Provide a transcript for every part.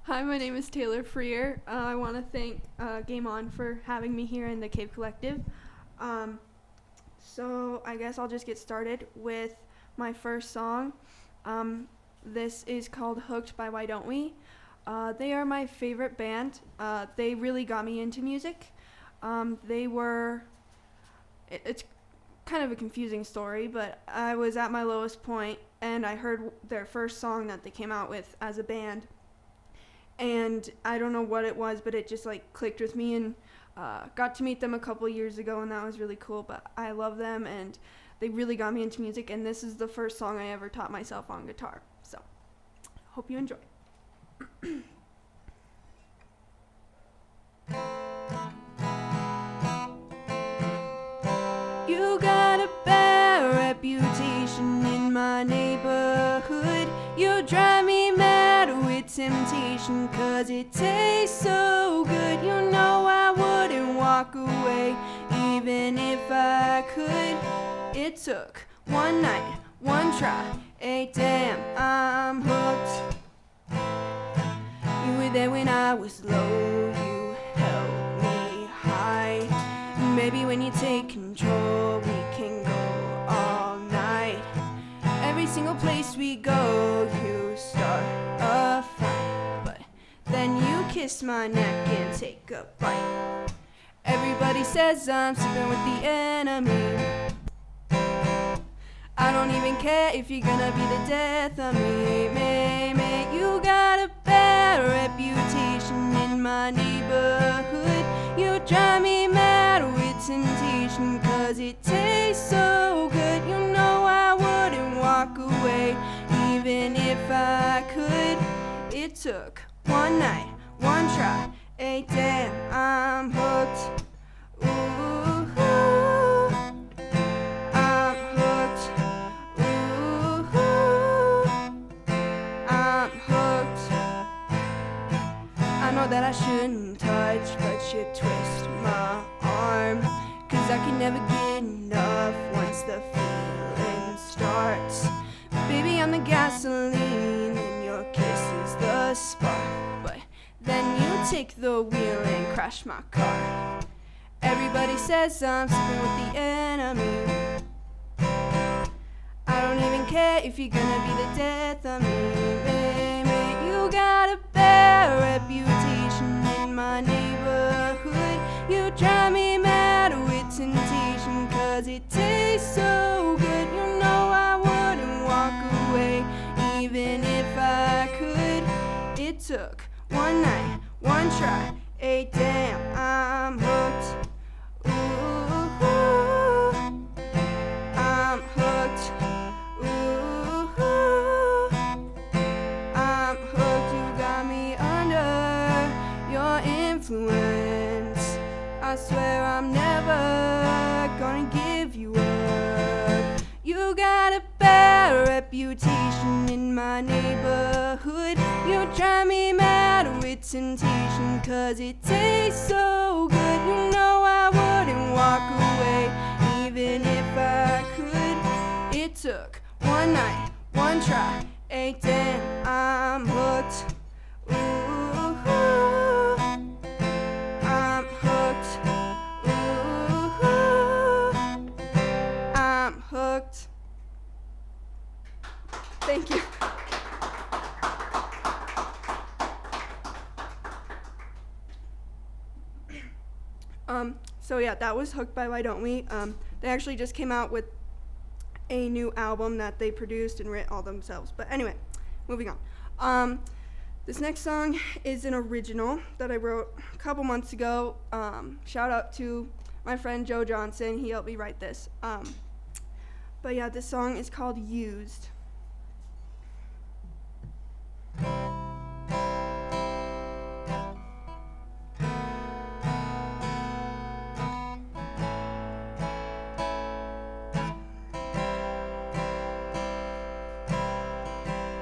Hi, my name is Taylor Frear. I want to thank Game On for having me here in the Cave Collective. So I guess I'll just get started with my first song. This is called Hooked by Why Don't We? They are my favorite band. They really got me into music. It's kind of a confusing story, but I was at my lowest point and I heard their first song that they came out with as a band. And I don't know what it was, but it just like clicked with me, and got to meet them a couple years ago, and that was really cool. But I love them, and they really got me into music, and this is the first song I ever taught myself on guitar. So hope you enjoy. You got a bad reputation in my neighborhood. You drive me mad with temptation, 'cause it tastes so good. You know I wouldn't walk away even if I could. It took one night, one try, damn, I'm hooked. You were there when I was low, you held me high. Maybe when you take control, we can go all night. Every single place we go, you start a fight, but then you kiss my neck and take a bite. Everybody says I'm sleeping with the enemy. I don't even care if you're gonna be the death of me. Mate, you got a bad reputation in my neighborhood. You drive me mad with temptation, 'cause it tastes so good. You know I wouldn't walk away even if I could. It took one night, one try, damn, I'm hooked. Ooh, I'm hooked. Ooh, I'm hooked. I know that I shouldn't touch, but you twist my arm, 'cause I can never get enough once the feeling starts. Baby, I'm the gasoline and your kiss is the spark, but then you take the wheel and crash my car. Everybody says I'm sleeping with the enemy. I don't even care if you're gonna be the death of me. Baby, you got a bad reputation in my neighborhood. You drive me mad with temptation, 'cause it tastes so good. You know I wouldn't walk away even if I could. It took one night, one try, damn, I'm hooked. Ooh, I'm hooked. Ooh, I'm hooked. You got me under your influence. I swear I'm never gonna give you up. You got a bad reputation in my neighborhood. You drive me mad with temptation, 'cause it tastes so good. You know I wouldn't walk away even if I could. It took one night, one try, damn, I'm hooked. Ooh, I'm hooked. Ooh, I'm hooked. Thank you. So yeah, that was Hooked by Why Don't We. They actually just came out with a new album that they produced and wrote all themselves. But anyway, moving on. This next song is an original that I wrote a couple months ago. Shout out to my friend Joe Johnson. He helped me write this. But yeah, this song is called Used.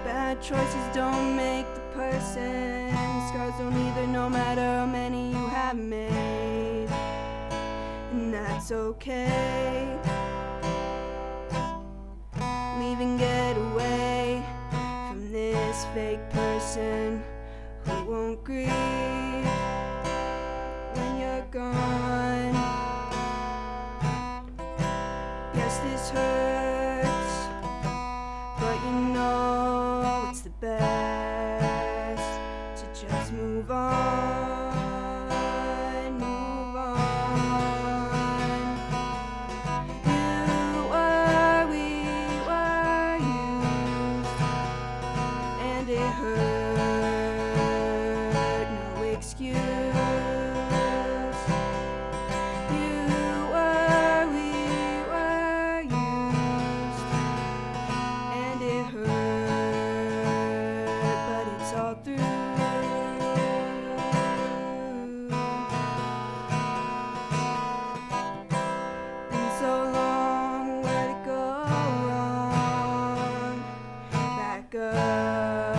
Bad choices don't make the person. Scars don't either, no matter how many you have made. And that's okay. Leave and get away from this fake person who won't grieve when you're gone. Yes, this hurts, but you know it's the best to just move on, move on. We were used, and it hurt, no excuse. We were used, and it hurt, but it's all through. Been so long, where'd it go wrong? Back up.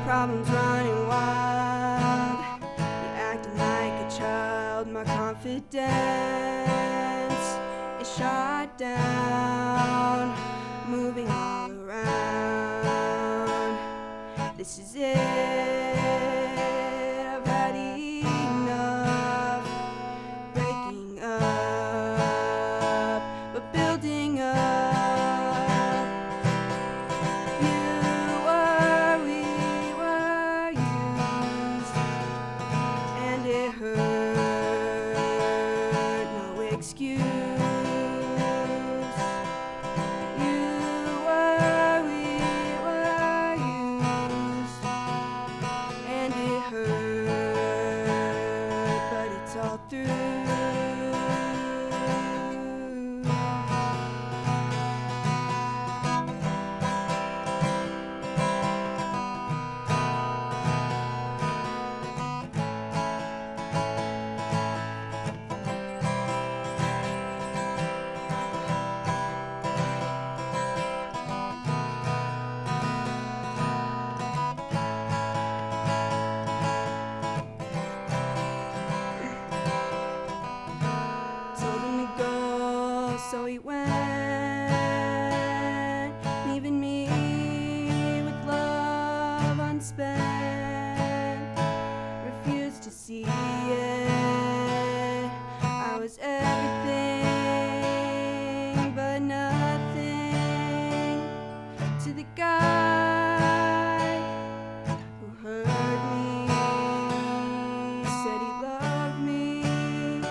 Problems running wild, you're acting like a child. My confidence is shot down, moving all around. This is it, I've had enough breaking up, but building up. We were used, and it hurt, no excuse. We were used, and it hurt, but it's all through. Told him to go, so he went, leaving me with love unspent. Refused to see it. I was everything but nothing to the guy who hurt me. Said he loved me.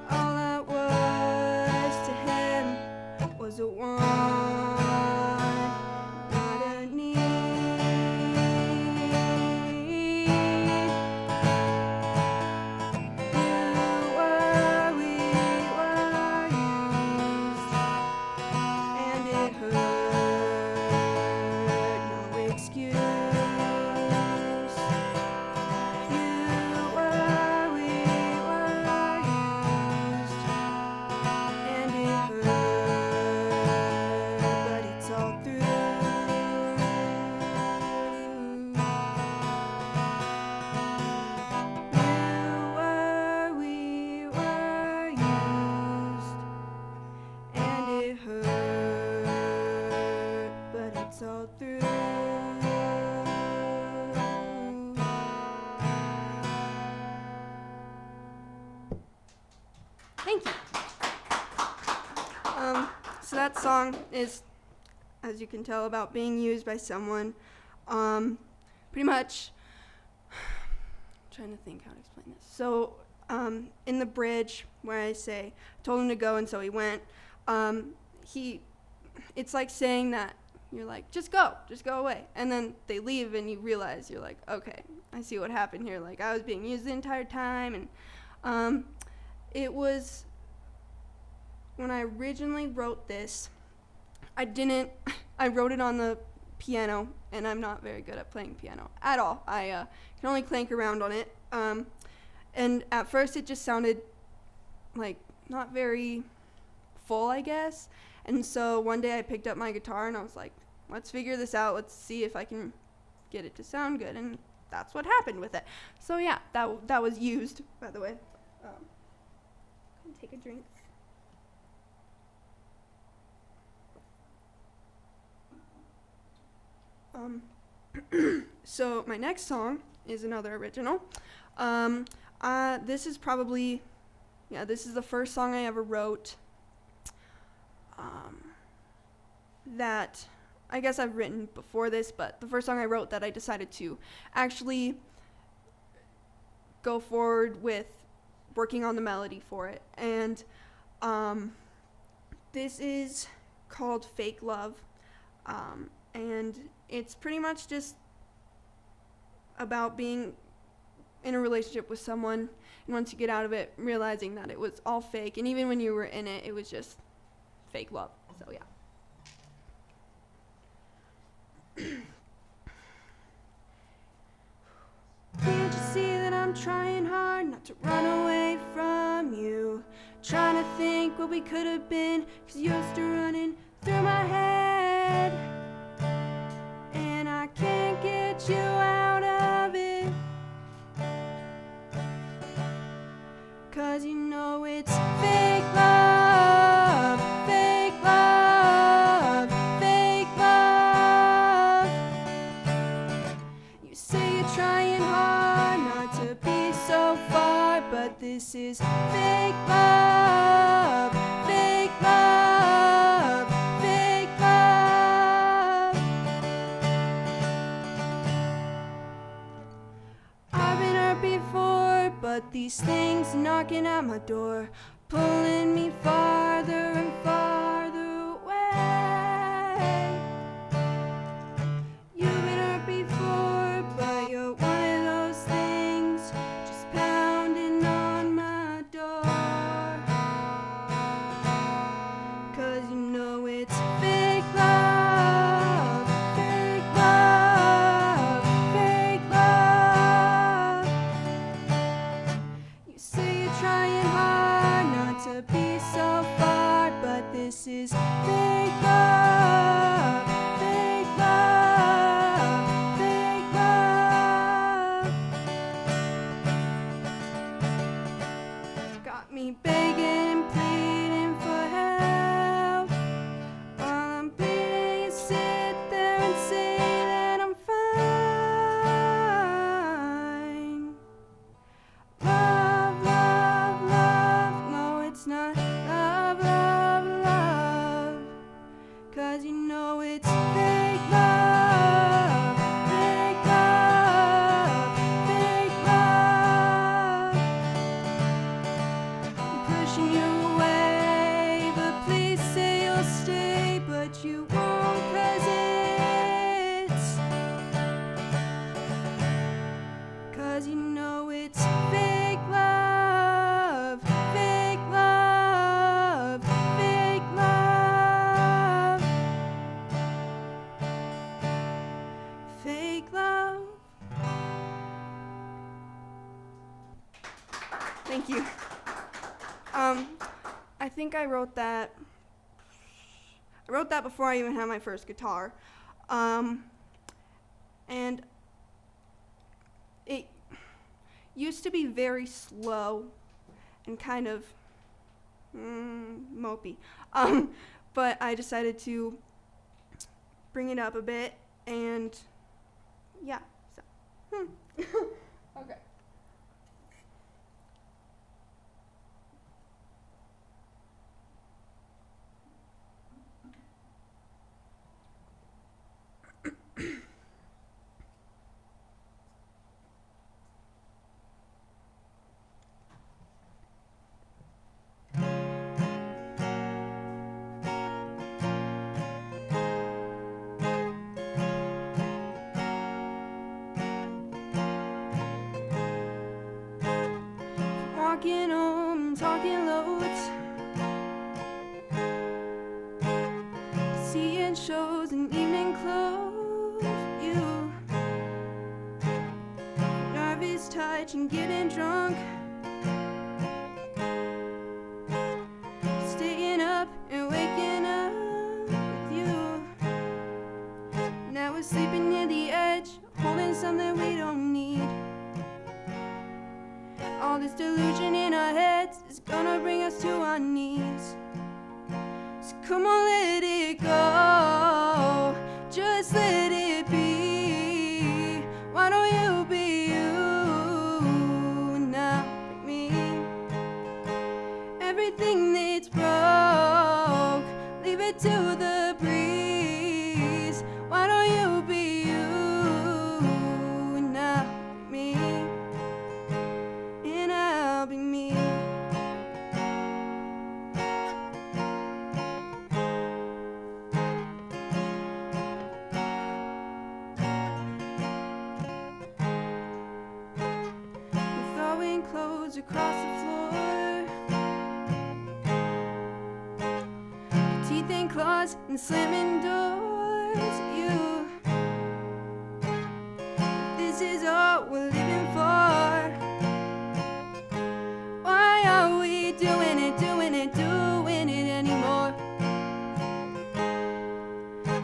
All I was to him was a want, not a need. We were used, and it hurt, no excuse. We were used, and it hurt, but it's all through. We were used, and it hurt, but it's all through. Thank you. So that song is, as you can tell, about being used by someone. Pretty much, I'm trying to think how to explain this. So, in the bridge where I say, told him to go and so he went, it's like saying that you're like, just go away. And then they leave and you realize, you're like, okay, I see what happened here. Like, I was being used the entire time. And it was, when I originally wrote this, I wrote it on the piano, and I'm not very good at playing piano at all. I can only clank around on it. And at first it just sounded like not very full, I guess. And so one day I picked up my guitar and I was like, let's figure this out. Let's see if I can get it to sound good. And that's what happened with it. So yeah, that was used, by the way. Take a drink. So my next song is another original. This is probably, this is the first song I ever wrote. That I guess I've written before this, but the first song I wrote that I decided to actually go forward with working on the melody for it. And this is called Fake Love. And it's pretty much just about being in a relationship with someone, and once you get out of it, realizing that it was all fake, and even when you were in it, it was just fake love. So yeah. Can't you see that I'm trying hard not to run away from you? Trying to think what we could have been, 'cause you're still running through my head, and I can't get you out of it, 'cause you know it's fake love, fake love, fake love. You say you're trying hard not to be so far, but this is fake love, fake love, fake love. I've been hurt before, but these things knocking at my door, pulling me farther and farther away. You've been hurt before, but you're one of those things just pounding on my door, 'cause you know it's fake love, fake love, fake love. You say you're trying hard not to be so far, but this is fake love, fake love, fake love. Got me begging and pleading for help. While I'm bleeding, you sit there and say that I'm fine. Love, love, love, no it's not love, love, love, 'cause you know it's fake love, fake love, fake love. I'm pushing you away, but please say you'll stay, but you won't, 'cause you know it's fake love, fake love, fake love, fake love. Thank you. I think I wrote that before I even had my first guitar. And it used to be very slow and kind of mopey. But I decided to bring it up a bit, and yeah, so. Okay. Walking home, talking loads, seeing shows in evening clothes. You nervous touch and getting drunk, staying up and waking up with you. Now we're sleeping near the edge, holding something we don't need. All this delusion in our heads is gonna bring us to our knees. So come on, let it go, just let it be. applause and slamming doors. You, this is all we're living for. Why are we doing it anymore?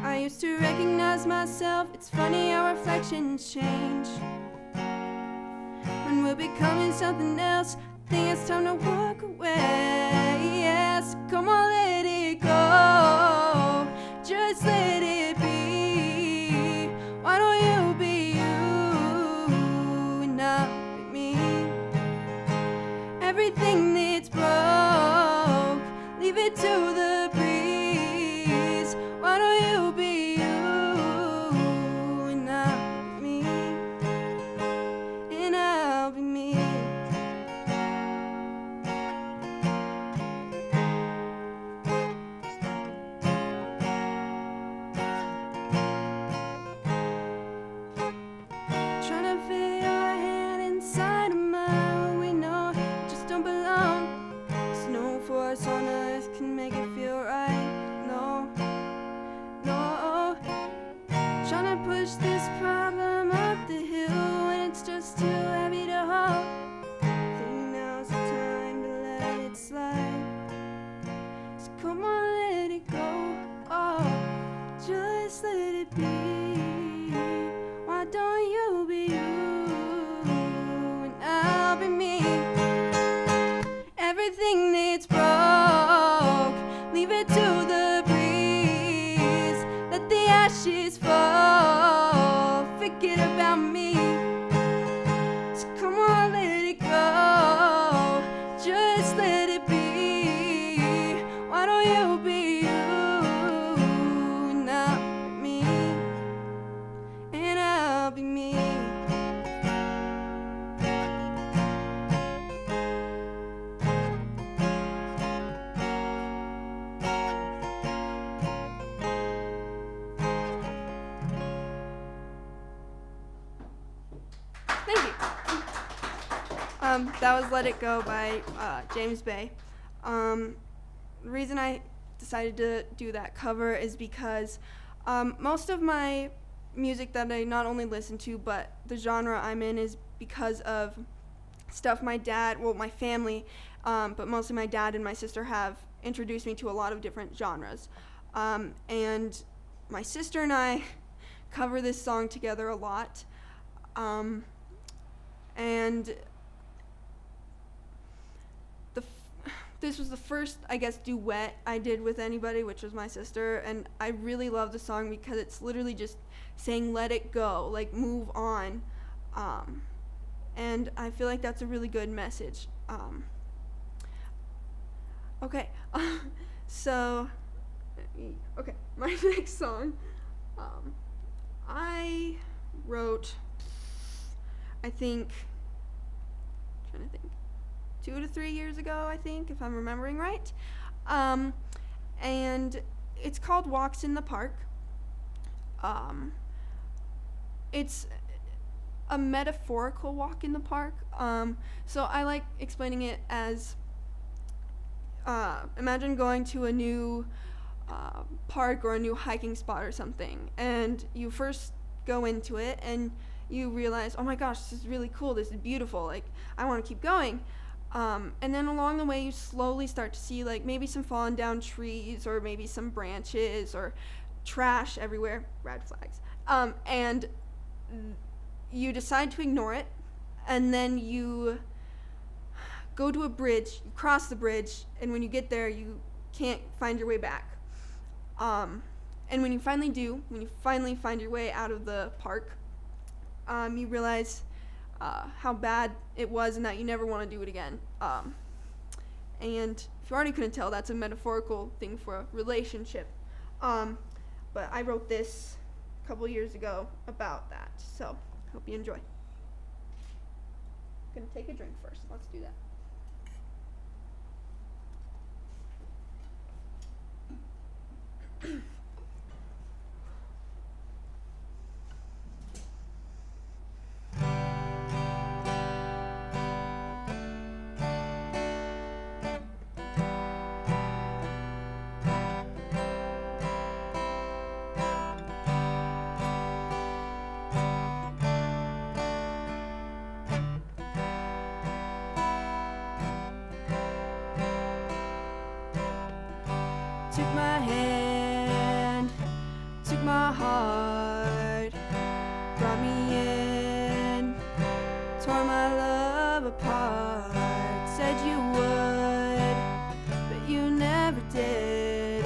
I used to recognize myself. It's funny how reflections change. When we're becoming something else, I think it's time to walk away. Yes, come on, let it go. Just let it be. Why don't you be you and not be me? Everything that's broke, leave it to the breeze. Why don't you be you and not be me? And I'll be me. Trying to fit your head inside of mine. We know it just don't belong. There's no force on earth can make it feel right. No, no. Trying to push this problem up the hill when it's just too heavy to hold. I think now's the time to let it slide. So come on, let it go. Oh, just let it be. Why don't you be you and I'll be me? Everything that's broke, leave it to the breeze. Let the ashes fall. Forget about me. So come on, let it go. Just let it be. Why don't you be you and I'll be me? And I'll be me. Thank you. That was Let It Go by James Bay. The reason I decided to do that cover is because most of my music that I not only listen to, but the genre I'm in is because of stuff my dad, well, my family, but mostly my dad and my sister have introduced me to a lot of different genres. And my sister and I cover this song together a lot. And this was the first, I guess, duet I did with anybody, which was my sister, and I really love the song because it's literally just saying let it go, like move on, and I feel like that's a really good message. Okay, so, okay, my next song, I wrote, I think, trying to think, 2 to 3 years ago, I think, if I'm remembering right. And it's called Walks in the Park. It's a metaphorical walk in the park. So I like explaining it as, imagine going to a new park or a new hiking spot or something, and you first go into it and you realize, oh my gosh, this is really cool, this is beautiful, like, I want to keep going. And then along the way you slowly start to see like maybe some fallen down trees or maybe some branches or trash everywhere, red flags, and you decide to ignore it, and then you go to a bridge, you cross the bridge, and when you get there you can't find your way back, and when you finally do, when you finally find your way out of the park, you realize how bad it was and that you never want to do it again. And if you already couldn't tell, that's a metaphorical thing for a relationship. But I wrote this a couple years ago about that, so hope you enjoy. I'm gonna take a drink first. Let's do that. took my hand, took my heart, brought me in, tore my love apart. Said you would, but you never did.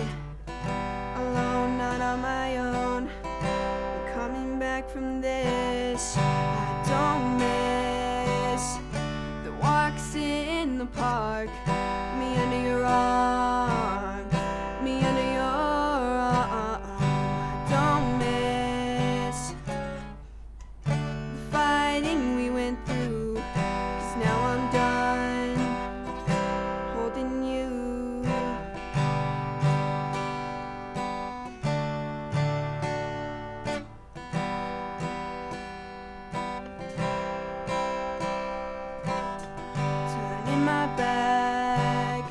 Alone, not on my own, I'm coming back from this. I don't miss the walks in the park, me under your arm, me under your arm. I don't miss the fighting we went through, 'cause now I'm done holding you. Turning my back,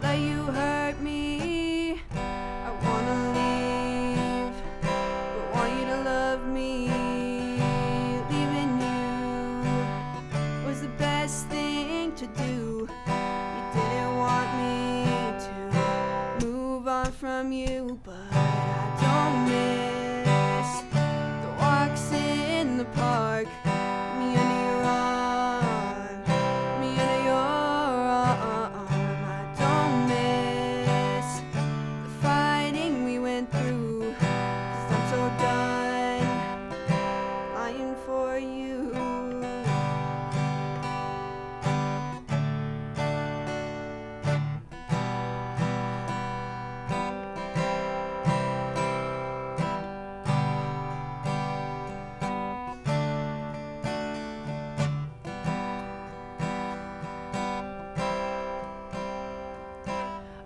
let you hurt me. I wanna leave, but want you to love me. Leaving you was the best thing to do. You didn't want me to move on from you, but I don't miss the walks in the park, me under your arm, me under your arm. I don't miss the fighting we went through, 'cause I'm so done lying for you.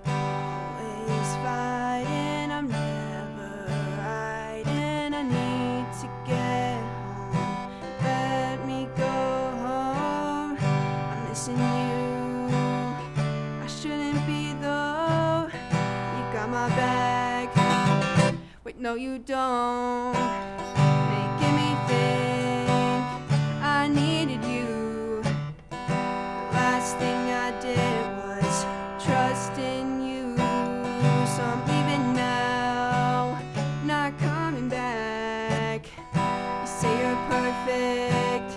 Always fighting, I'm never riding. I need to get home. Let me go home. I'm missing you. I shouldn't be though. You got my back. Wait, no, you don't. Making me think I needed you. The last thing I did was trust in you. So I'm leaving now, not coming back. You say you're perfect,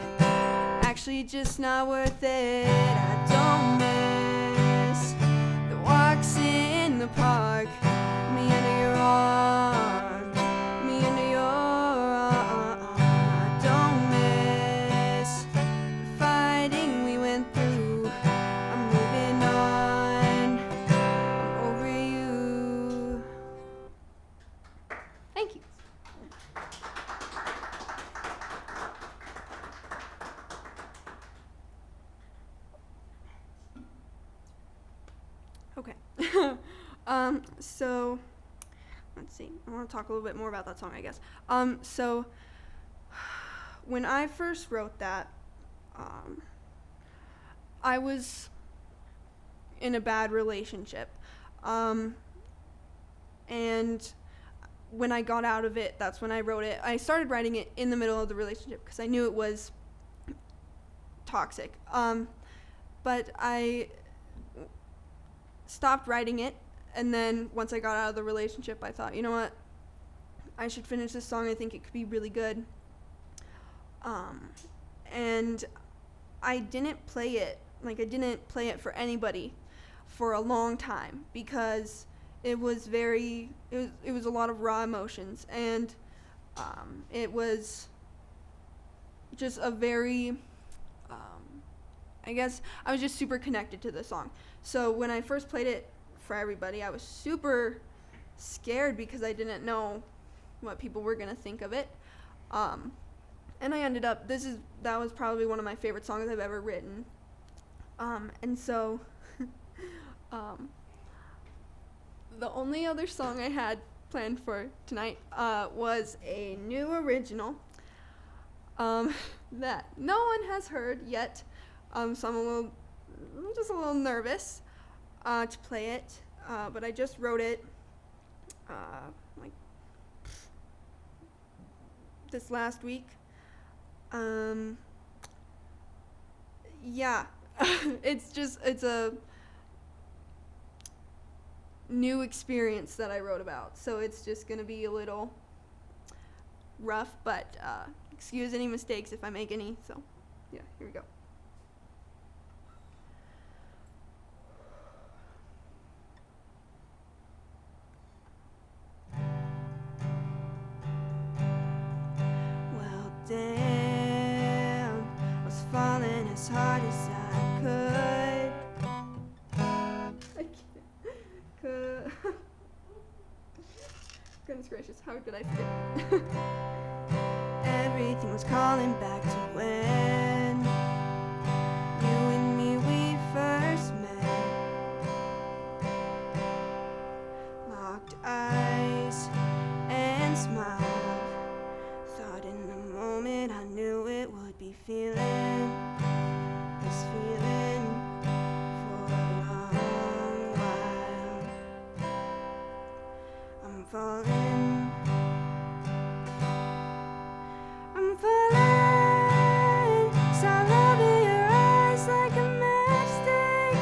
actually just not worth it. I don't miss the walks in the park, me under your arm, me under your arm. I don't miss the fighting we went through. I'm moving on, I'm over you. Thank you. Okay. So let's see. I want to talk a little bit more about that song, I guess. So when I first wrote that, I was in a bad relationship. And when I got out of it, that's when I wrote it. I started writing it in the middle of the relationship because I knew it was toxic. But I stopped writing it, and then once I got out of the relationship, I thought, you know what, I should finish this song. I think it could be really good. And I didn't play it, I didn't play it for anybody for a long time because it was a lot of raw emotions, and it was just a very, I guess I was just super connected to the song. So when I first played it for everybody, I was super scared because I didn't know what people were gonna think of it. And I ended up, that was probably one of my favorite songs I've ever written. And so, the only other song I had planned for tonight was a new original that no one has heard yet. So I'm just a little nervous to play it, but I just wrote it this last week. Yeah, it's new experience that I wrote about. So it's just going to be a little rough, but excuse any mistakes if I make any. So yeah, here we go. Well, damn, I was falling as hard as I could. Goodness gracious, how did I forget? Everything was calling back to when you and me, we first met. Locked eyes and smiled. Thought in the moment I knew it would be feeling this feeling for a long while. I'm falling, I'm falling, saw love in your eyes like a matchstick,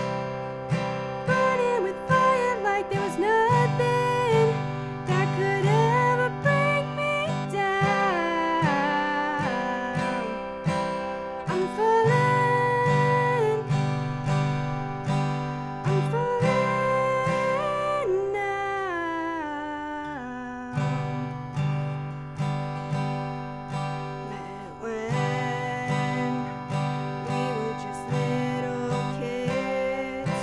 burning with fire like there was nothing that could ever bring me down. I'm falling, I'm falling now. Met when we were just little kids,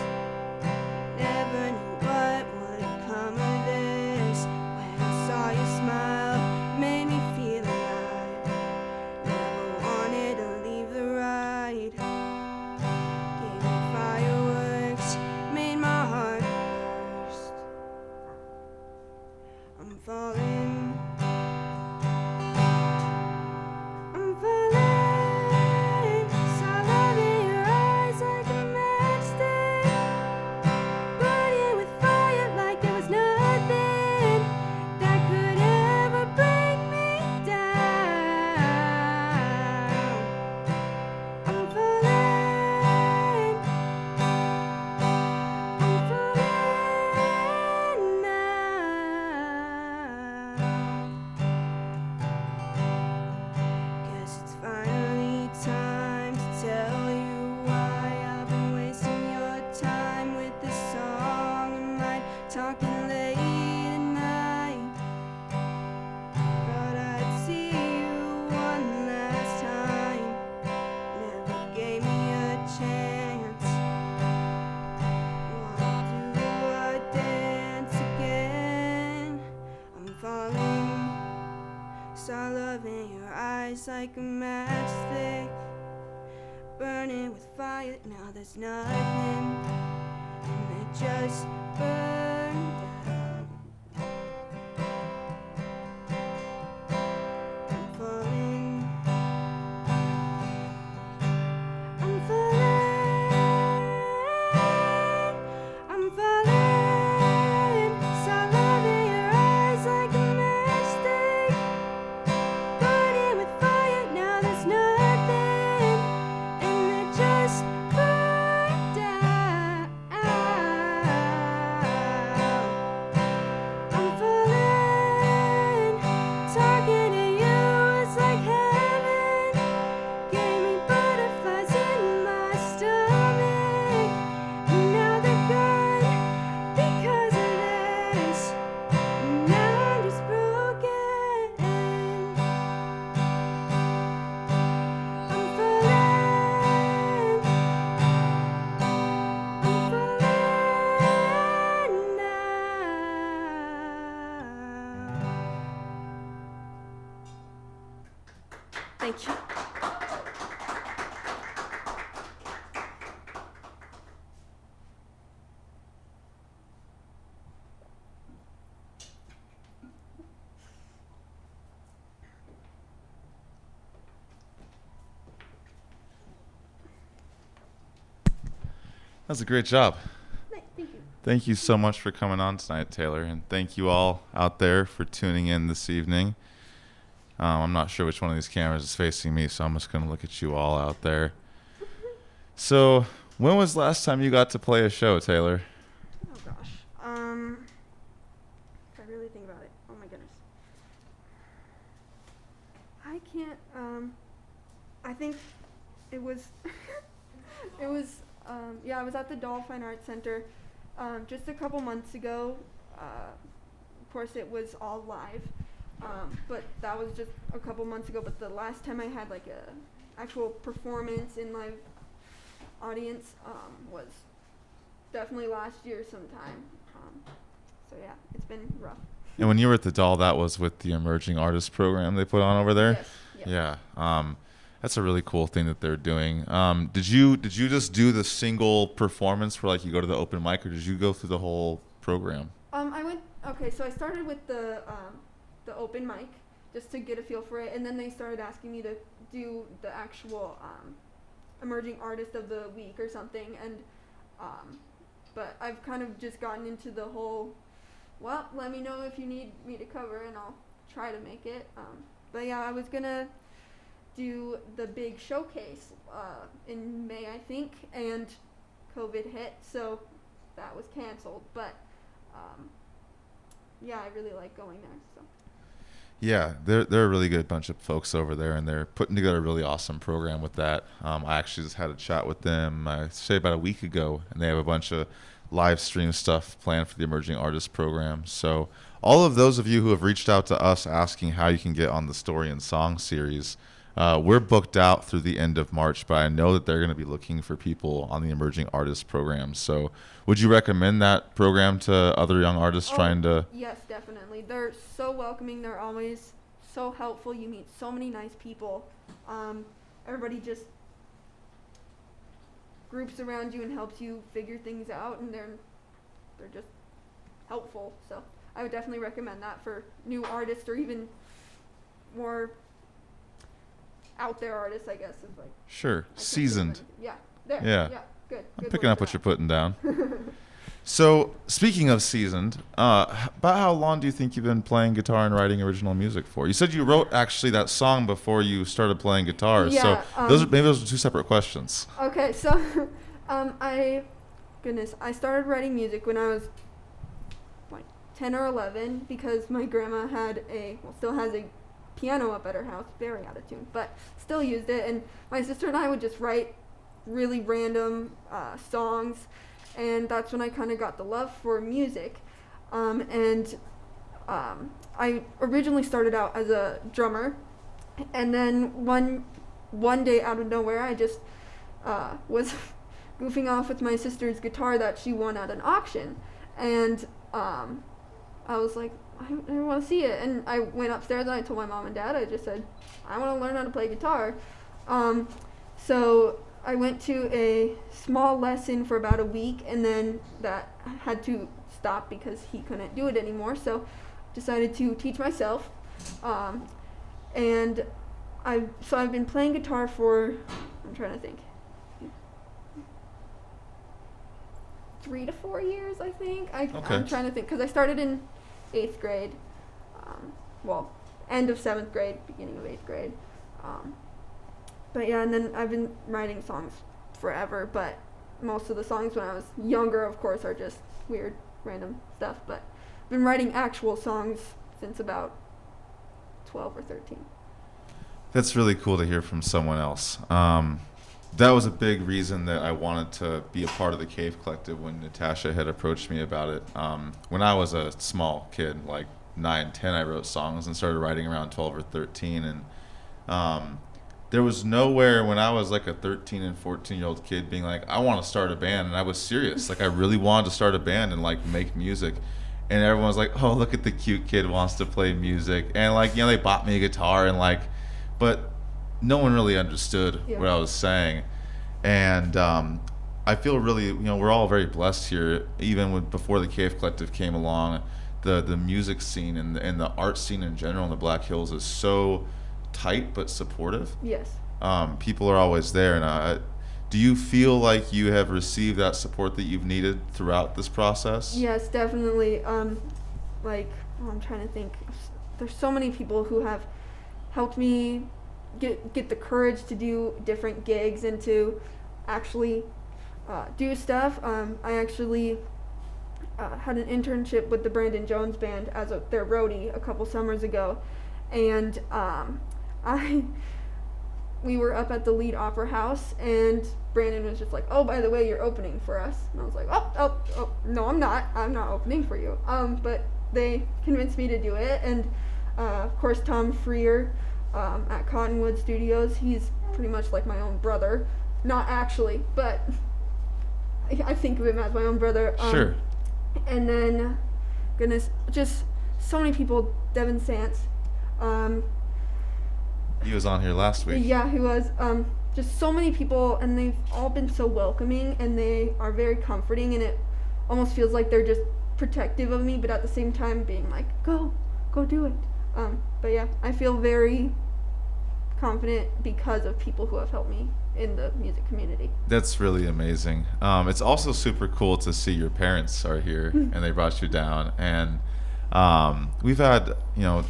never knew what would come of this. When I saw you smile, made me feel alive. Never wanted to leave the ride. Gave me fireworks, made my heart burst. I'm falling, I'm falling, saw love in your eyes like a matchstick, burning with fire like there was nothing that could ever bring me down. I'm falling, I'm falling now. Guess it's finally time to tell you why I've been wasting your time with this song. Am I talking late at night? Thought I'd see you one last time. Never gave me a chance. Wanna do a dance again? I'm falling, saw love in your eyes like a matchstick, burning with fire. Now there's nothing, and it just burned out. I'm falling, I'm falling, I'm falling, saw love in your eyes like a matchstick, burning with fire. Now there's nothing, and it just burned out. I'm falling, talking to you is like heaven. Gave me butterflies in my stomach, and now they're gone because of this. Now I'm just broken. I'm falling, I'm falling now. Thank you. That was a great job. Thank you. Thank you so much for coming on tonight, Taylor, and thank you all out there for tuning in this evening. I'm not sure which one of these cameras is facing me, so I'm just going to look at you all out there. So, when was the last time you got to play a show, Taylor? Oh gosh. I think it was, it was, yeah, I was at the Dolphin Arts Center just a couple months ago. Of course, it was all live, but that was just a couple months ago. But the last time I had like a actual performance in live audience was definitely last year sometime. So yeah, it's been rough. And when you were at the Doll, that was with the emerging artist program they put on over there? Yes. Yeah. That's a really cool thing that they're doing. Did you just do the single performance where like you go to the open mic, or did you go through the whole program? So I started with the open mic just to get a feel for it, and then they started asking me to do the actual emerging artist of the week or something, and but I've kind of just gotten into the whole, well, let me know if you need me to cover and I'll try to make it. But yeah, I was gonna do the big showcase in May, I think, and COVID hit, so that was canceled. But yeah, I really like going there. So. Yeah, they're a really good bunch of folks over there, and they're putting together a really awesome program with that. I actually just had a chat with them, I say about a week ago, and they have a bunch of live stream stuff planned for the emerging artist program. So all of those of you who have reached out to us asking how you can get on the Story and Song series, we're booked out through the end of March, but I know that they're going to be looking for people on the emerging artist program. So would you recommend that program to other young artists trying to? Yes, definitely. They're so welcoming. They're always so helpful. You meet so many nice people. Everybody just groups around you and helps you figure things out, and they're just helpful. So I would definitely recommend that for new artists or even more out there artists, I guess. Is like Sure, seasoned. Yeah, there. Yeah. Good. I'm picking up what you're putting down. So, speaking of seasoned, about how long do you think you've been playing guitar and writing original music for? You said you wrote actually that song before you started playing guitar. Yeah, so maybe those are two separate questions. Okay, so I started writing music when I was like 10 or 11 because my grandma still has a piano up at her house, very out of tune, but still used it, and my sister and I would just write really random songs, and that's when I kind of got the love for music. I originally started out as a drummer, and then one day out of nowhere I just was goofing off with my sister's guitar that she won at an auction, and I was like, I want to see it, and I went upstairs and I told my mom and dad. I just said, I want to learn how to play guitar. So I went to a small lesson for about a week, and then that had to stop because he couldn't do it anymore. So decided to teach myself, and I've been playing guitar for, I'm trying to think, 3 to 4 years, I think. Okay. I'm trying to think because I started in 8th grade, end of 7th grade, beginning of 8th grade. But yeah, and then I've been writing songs forever, but most of the songs when I was younger, of course, are just weird, random stuff. But I've been writing actual songs since about 12 or 13. That's really cool to hear from someone else. That was a big reason that I wanted to be a part of the Cave Collective when Natasha had approached me about it. When I was a small kid, like 9, 10, I wrote songs and started writing around 12 or 13. And there was nowhere when I was like a 13 and 14-year-old kid being like, I want to start a band. And I was serious. Like, I really wanted to start a band and like make music. And everyone was like, oh, look at the cute kid wants to play music. And like, they bought me a guitar and like, but no one really understood what I was saying. And I feel really, we're all very blessed here. Even before the Cave Collective came along, the music scene and the art scene in general in the Black Hills is so tight but supportive. Yes. People are always there. And do you feel like you have received that support that you've needed throughout this process? Yes, definitely. I'm trying to think. There's so many people who have helped me get the courage to do different gigs and to actually do stuff. I actually had an internship with the Brandon Jones Band as their roadie a couple summers ago, and we were up at the Lead Opera House, and Brandon was just like, "Oh, by the way, you're opening for us." And I was like, "Oh, no, I'm not. I'm not opening for you." But they convinced me to do it, and of course, Tom Frear at Cottonwood Studios. He's pretty much like my own brother. Not actually, but I think of him as my own brother. Sure. And then, goodness, just so many people. Devin Sants. He was on here last week. Yeah, he was. Just so many people, and they've all been so welcoming, and they are very comforting, and it almost feels like they're just protective of me, but at the same time being like, go do it. But yeah, I feel very confident because of people who have helped me in the music community. That's really amazing. It's also super cool to see your parents are here and they brought you down. And we've had,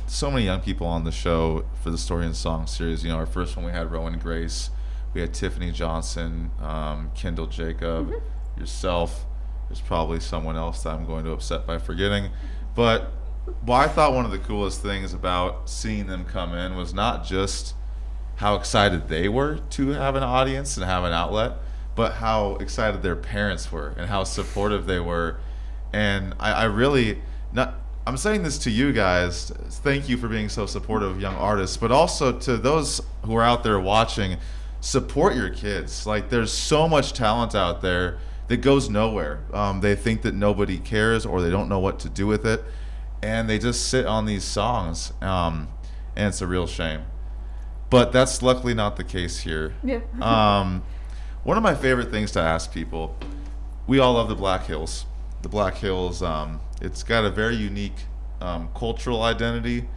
so many young people on the show for the Story and Song series. Our first one we had Rowan Grace, we had Tiffany Johnson, Kendall Jacob, yourself. There's probably someone else that I'm going to upset by forgetting. But I thought one of the coolest things about seeing them come in was not just how excited they were to have an audience and have an outlet, but how excited their parents were and how supportive they were. And I'm saying this to you guys, thank you for being so supportive of young artists, but also to those who are out there watching, support your kids. Like, there's so much talent out there that goes nowhere. They think that nobody cares or they don't know what to do with it, and they just sit on these songs, and it's a real shame. But that's luckily not the case here. Yeah. One of my favorite things to ask people, we all love the Black Hills. The Black Hills, it's got a very unique cultural identity,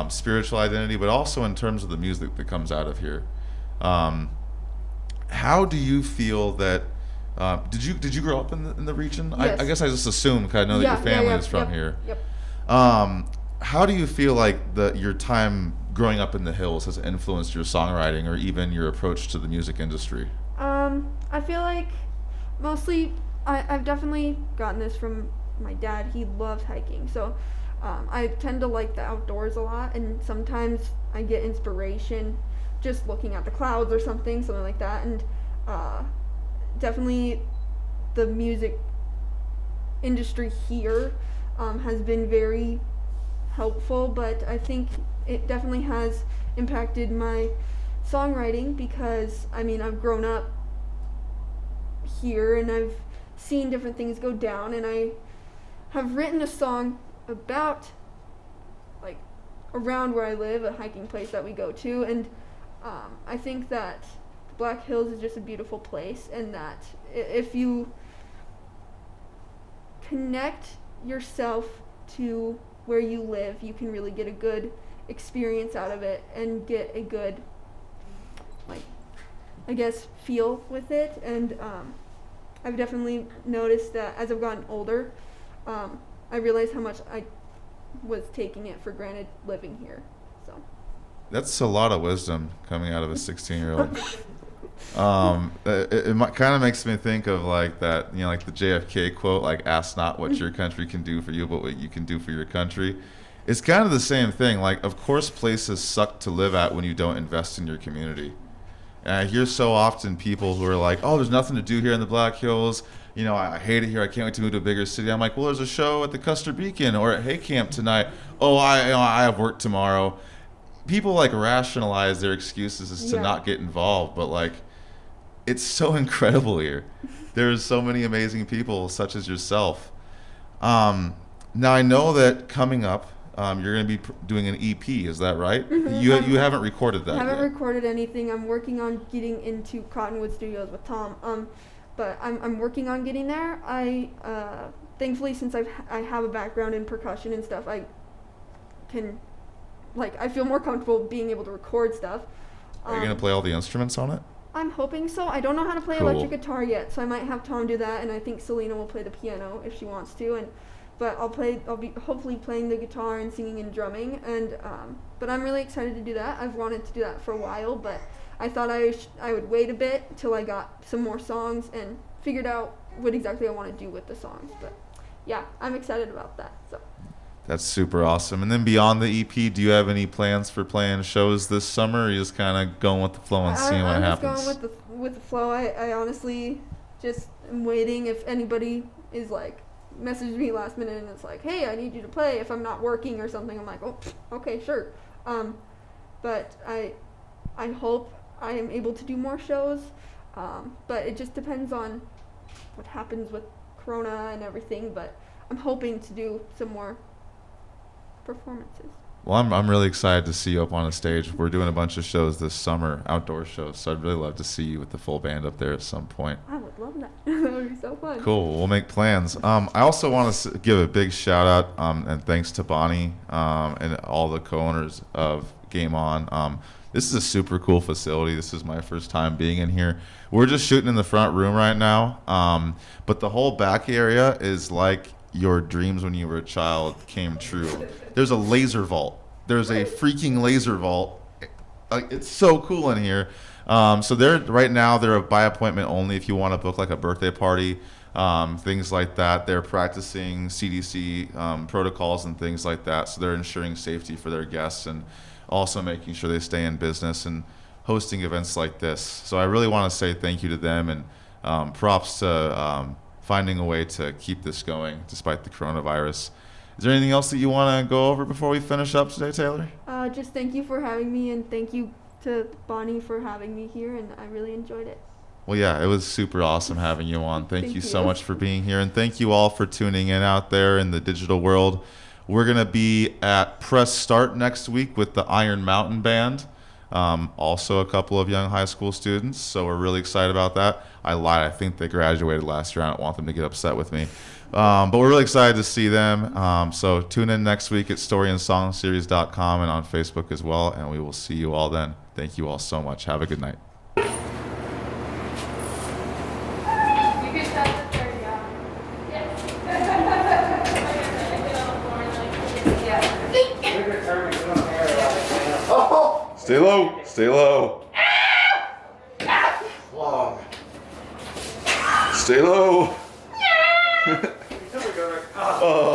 spiritual identity, but also in terms of the music that comes out of here. How do you feel that, did you grow up in the region? Yes. I guess I just assume, because I know that your family is from here. Yep. How do you feel like your time growing up in the hills has influenced your songwriting or even your approach to the music industry? I feel like mostly I've definitely gotten this from my dad. He loves hiking, so I tend to like the outdoors a lot, and sometimes I get inspiration just looking at the clouds or something like that, and definitely the music industry here has been very helpful, but I think it definitely has impacted my songwriting because I've grown up here and I've seen different things go down, and I have written a song about around where I live, a hiking place that we go to, and I think that Black Hills is just a beautiful place, and that if you connect yourself to where you live, you can really get a good experience out of it and get a good feel with it. And I've definitely noticed that as I've gotten older, I realized how much I was taking it for granted living here. So that's a lot of wisdom coming out of a 16-year-old. It kind of makes me think of that, like the JFK quote, ask not what your country can do for you, but what you can do for your country. It's kind of the same thing. Of course places suck to live at when you don't invest in your community. And I hear so often people who are like, oh, there's nothing to do here in the Black Hills. I hate it here. I can't wait to move to a bigger city. I'm like, well, there's a show at the Custer Beacon or at Hay Camp tonight. Oh, I have work tomorrow. People rationalize their excuses as to not get involved, but it's so incredible here. There's so many amazing people such as yourself. Now I know that coming up, you're going to be doing an EP. Is that right? Mm-hmm. You haven't recorded that yet. I haven't recorded anything. I'm working on getting into Cottonwood Studios with Tom. But I'm working on getting there. I thankfully, since I have a background in percussion and stuff, I can I feel more comfortable being able to record stuff. Are you going to play all the instruments on it? I'm hoping so. I don't know how to play electric guitar yet, so I might have Tom do that, and I think Selena will play the piano if she wants to, but I'll be hopefully playing the guitar and singing and drumming, and but I'm really excited to do that. I've wanted to do that for a while, but I thought I would wait a bit till I got some more songs and figured out what exactly I want to do with the songs. But yeah, I'm excited about that. So That's super awesome. And then beyond the EP, do you have any plans for playing shows this summer, or are you just kind of going with the flow and seeing what happens? I'm just going with the flow. I honestly just am waiting if anybody is like message me last minute and it's like, hey, I need you to play. If I'm not working or something, I'm like, oh, okay, sure. But I hope I am able to do more shows. But it just depends on what happens with Corona and everything. But I'm hoping to do some more performances. Well, I'm really excited to see you up on a stage. We're doing a bunch of shows this summer, outdoor shows, so I'd really love to see you with the full band up there at some point. I would love that. That would be so fun. Cool. We'll make plans. I also want to give a big shout out and thanks to Bonnie and all the co-owners of Game On. This is a super cool facility. This is my first time being in here. We're just shooting in the front room right now, but the whole back area is like your dreams when you were a child came true. There's a laser vault. There's a freaking laser vault. Like, it's so cool in here. So they're by appointment only if you want to book like a birthday party, things like that. They're practicing CDC protocols and things like that. So they're ensuring safety for their guests and also making sure they stay in business and hosting events like this. So I really want to say thank you to them and props to finding a way to keep this going despite the coronavirus. Is there anything else that you want to go over before we finish up today, Taylor? Just thank you for having me, and thank you to Bonnie for having me here, and I really enjoyed it. Well, yeah, it was super awesome having you on. Thank you so much for being here, and thank you all for tuning in out there in the digital world. We're going to be at Press Start next week with the Iron Mountain Band. Also a couple of young high school students, so we're really excited about that. I lied. I think they graduated last year. I don't want them to get upset with me. But we're really excited to see them. So tune in next week at storyandsongseries.com and on Facebook as well, and we will see you all then. Thank you all so much. Have a good night. Stay low. Stay low. Long. Stay low. Oh.